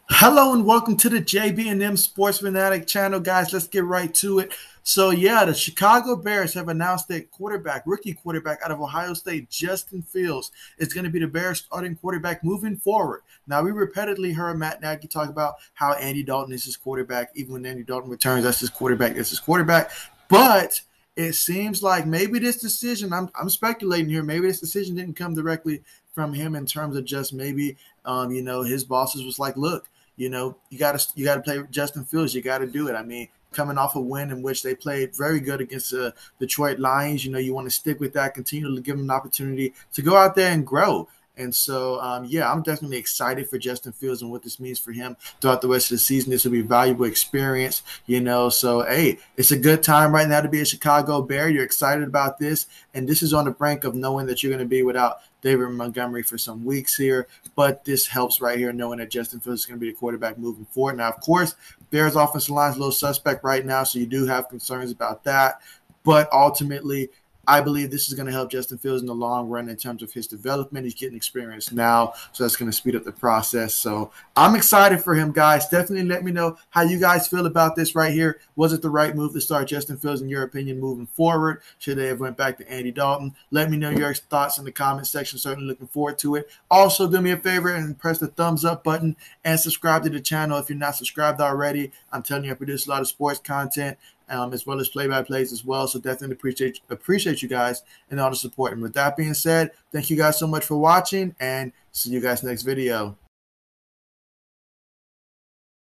Hello and welcome to the JB&M Sports Fanatic channel, guys. Let's get right to it. So, yeah, the Chicago Bears have announced that rookie quarterback out of Ohio State, Justin Fields, is going to be the Bears' starting quarterback moving forward. Now, we repeatedly heard Matt Nagy talk about how Andy Dalton is his quarterback. Even when Andy Dalton returns, that's his quarterback. But it seems like maybe this decision, I'm speculating here, maybe this decision didn't come directly from him in terms of just maybe, his bosses was like, look, you gotta play Justin Fields. You got to do it. I mean, coming off a win in which they played very good against the Detroit Lions, you want to stick with that, continue to give them an opportunity to go out there and grow. And so, I'm definitely excited for Justin Fields and what this means for him throughout the rest of the season. This will be valuable experience, So, hey, it's a good time right now to be a Chicago Bear. You're excited about this, and this is on the brink of knowing that you're going to be without David Montgomery for some weeks here. But this helps right here, knowing that Justin Fields is going to be the quarterback moving forward. Now, of course, Bears' offensive line is a little suspect right now, so you do have concerns about that. But ultimately, I believe this is going to help Justin Fields in the long run in terms of his development. He's getting experience now, so that's going to speed up the process. So I'm excited for him, guys. Definitely let me know how you guys feel about this right here. Was it the right move to start Justin Fields, in your opinion, moving forward? Should they have went back to Andy Dalton? Let me know your thoughts in the comment section. Certainly looking forward to it. Also, do me a favor and press the thumbs up button and subscribe to the channel if you're not subscribed already. I'm telling you, I produce a lot of sports content, as well as play-by-plays as well. So definitely appreciate you guys and all the support. And with that being said, thank you guys so much for watching, and see you guys next video.